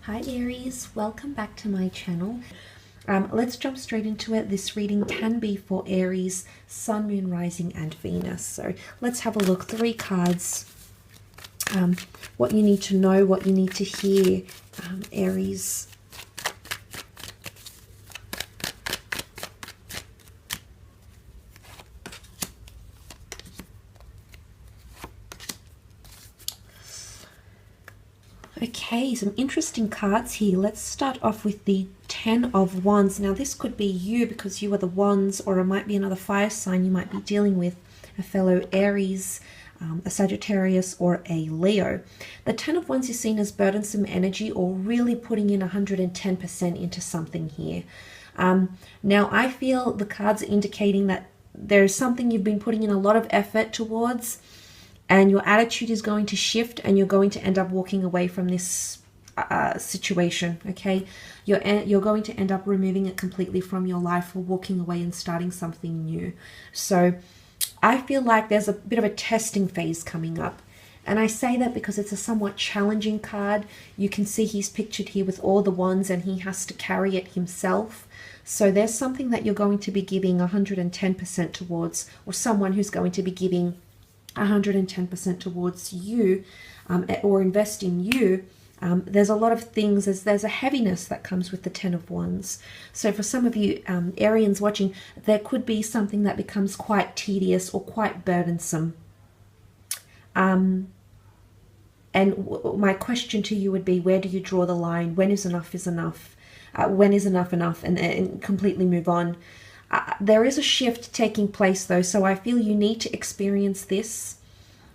Hi Aries, welcome back to my channel. Let's jump straight into it. This reading can be for Aries, Sun, Moon, Rising and Venus. So let's have a look. 3 cards. What you need to know, what you need to hear, Aries. Okay, some interesting cards here. Let's start off with the 10 of Wands. Now this could be you because you are the Wands, or it might be another fire sign you might be dealing with, a fellow Aries, a Sagittarius or a Leo. The 10 of Wands is seen as burdensome energy or really putting in 110% into something here. Now I feel the cards are indicating that there's something you've been putting in a lot of effort towards, and your attitude is going to shift and you're going to end up walking away from this situation, okay? You're going to end up removing it completely from your life or walking away and starting something new. So I feel like there's a bit of a testing phase coming up. And I say that because it's a somewhat challenging card. You can see he's pictured here with all the wands and he has to carry it himself. So there's something that you're going to be giving 110% towards, or someone who's going to be giving 110% towards you, or invest in you. There's a lot of things, there's a heaviness that comes with the 10 of Wands. So for some of you Arians watching, there could be something that becomes quite tedious or quite burdensome. And my question to you would be, where do you draw the line? When is enough enough? When is enough and completely move on? There is a shift taking place though, so I feel you need to experience this,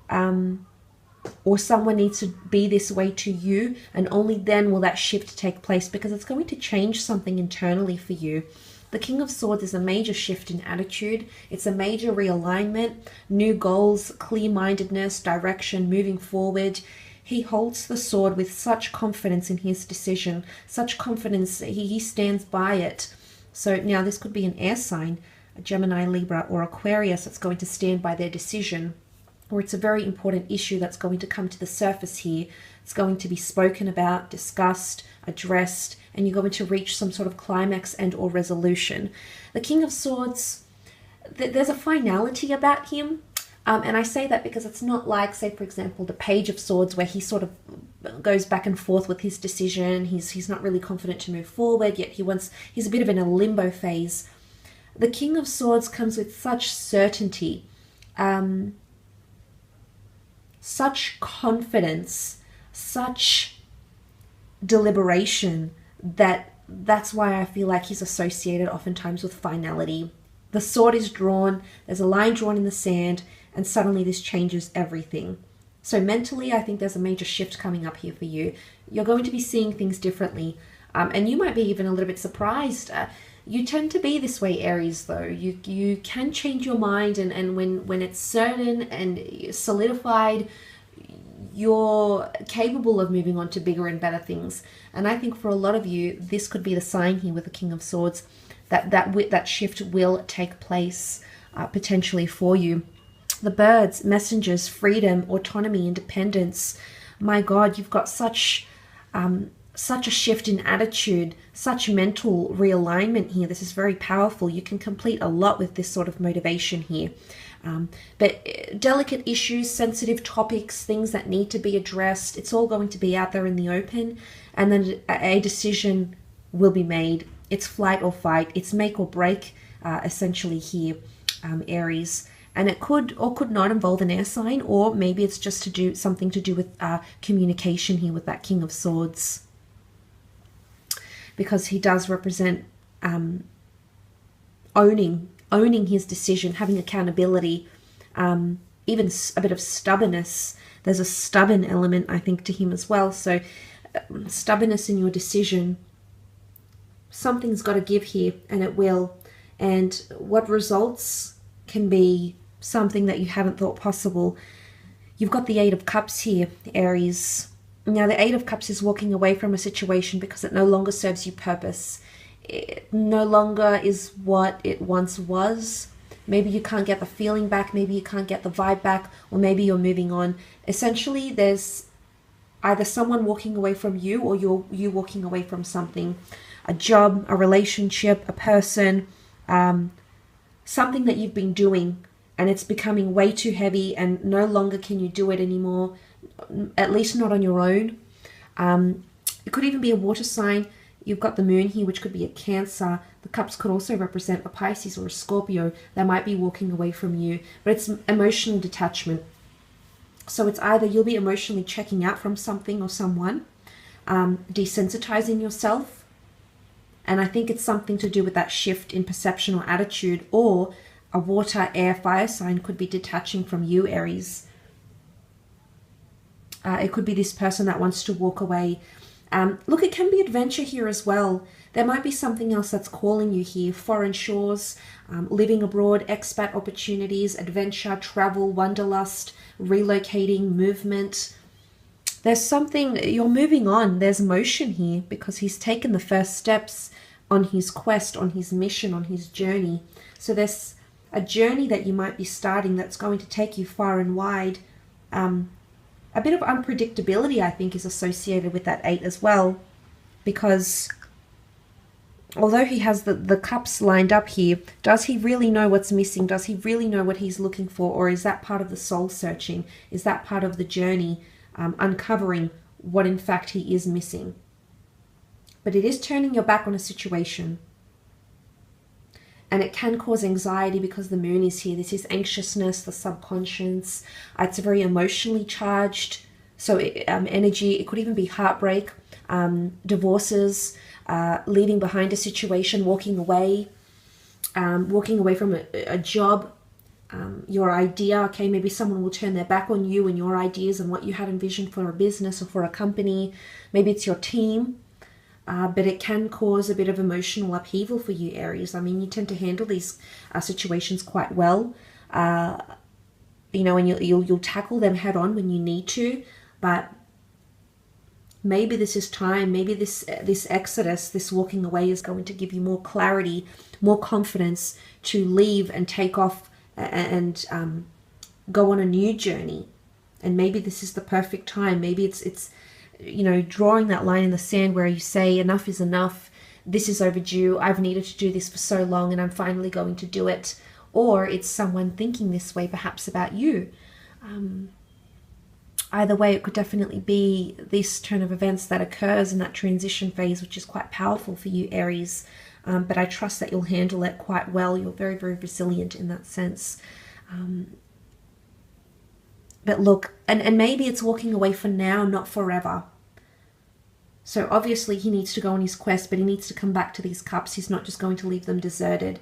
or someone needs to be this way to you, and only then will that shift take place, because it's going to change something internally for you. The King of Swords is a major shift in attitude. It's a major realignment, new goals, clear-mindedness, direction, moving forward. He holds the sword with such confidence in his decision, such confidence that he stands by it. So now this could be an air sign, a Gemini, Libra or Aquarius that's going to stand by their decision, or it's a very important issue that's going to come to the surface here. It's going to be spoken about, discussed, addressed, and you're going to reach some sort of climax and or resolution. The King of Swords, there's a finality about him. And I say that because it's not like, say, for example, the Page of Swords, where he sort of goes back and forth with his decision. He's not really confident to move forward, yet he's a bit of in a limbo phase. The King of Swords comes with such certainty, such confidence, such deliberation, that's why I feel like he's associated oftentimes with finality. The sword is drawn, there's a line drawn in the sand, and suddenly this changes everything. So mentally, I think there's a major shift coming up here for you. You're going to be seeing things differently, and you might be even a little bit surprised. You tend to be this way, Aries, though. You can change your mind, and when it's certain and solidified, you're capable of moving on to bigger and better things. And I think for a lot of you, this could be the sign here with the King of Swords, that shift will take place potentially for you. The birds, messengers, freedom, autonomy, independence. My God, you've got such a shift in attitude, such mental realignment here. This is very powerful. You can complete a lot with this sort of motivation here. But delicate issues, sensitive topics, things that need to be addressed, it's all going to be out there in the open, and then a decision will be made. It's flight or fight. It's make or break, essentially here, Aries. And it could or could not involve an air sign, or maybe it's just something to do with communication here with that King of Swords, because he does represent owning his decision, having accountability, even a bit of stubbornness. There's a stubborn element, I think, to him as well. So stubbornness in your decision. Something's got to give here, and it will. And what results can be something that you haven't thought possible. You've got the 8 of Cups here, Aries. Now, the 8 of Cups is walking away from a situation because it no longer serves you purpose. It no longer is what it once was. Maybe you can't get the feeling back, maybe you can't get the vibe back, or maybe you're moving on. Essentially, there's either someone walking away from you or you walking away from something, a job, a relationship, a person, something that you've been doing and it's becoming way too heavy and no longer can you do it anymore, at least not on your own. It could even be a water sign. You've got the moon here, which could be a Cancer. The cups could also represent a Pisces or a Scorpio. They might be walking away from you, but it's emotional detachment. So it's either you'll be emotionally checking out from something or someone, desensitizing yourself. And I think it's something to do with that shift in perception or attitude, or a water, air, fire sign could be detaching from you, Aries. It could be this person that wants to walk away. Look, it can be adventure here as well. There might be something else that's calling you here. Foreign shores, living abroad, expat opportunities, adventure, travel, wanderlust, relocating, movement. There's something, you're moving on. There's motion here because he's taken the first steps on his quest, on his mission, on his journey. So there's a journey that you might be starting that's going to take you far and wide. A bit of unpredictability, I think, is associated with that 8 as well, because although he has the cups lined up here, does he really know what's missing? Does he really know what he's looking for? Or is that part of the soul searching? Is that part of the journey, uncovering what in fact he is missing? But it is turning your back on a situation. And it can cause anxiety because the moon is here. This is anxiousness, the subconscious. It's very emotionally charged. So energy, it could even be heartbreak, divorces, leaving behind a situation, walking away from a job, your idea. Okay, maybe someone will turn their back on you and your ideas and what you had envisioned for a business or for a company. Maybe it's your team. But it can cause a bit of emotional upheaval for you, Aries. I mean, you tend to handle these situations quite well, you know, and you'll tackle them head on when you need to. But maybe this is time. Maybe this exodus, this walking away, is going to give you more clarity, more confidence to leave and take off and go on a new journey. And maybe this is the perfect time. Maybe it's you know, drawing that line in the sand where you say enough is enough, this is overdue, I've needed to do this for so long and I'm finally going to do it. Or it's someone thinking this way perhaps about you. Either way, it could definitely be this turn of events that occurs in that transition phase, which is quite powerful for you, Aries. But I trust that you'll handle it quite well. You're very, very resilient in that sense. But look, and maybe it's walking away for now, not forever. So obviously he needs to go on his quest, but he needs to come back to these cups. He's not just going to leave them deserted.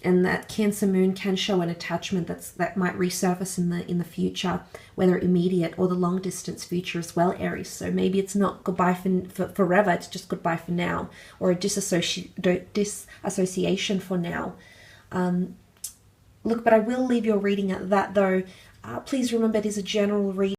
And that Cancer moon can show an attachment that might resurface in the future, whether immediate or the long distance future as well, Aries. So maybe it's not goodbye for forever, it's just goodbye for now, or a disassociation for now. Look, but I will leave your reading at that though. Please remember it is a general reading.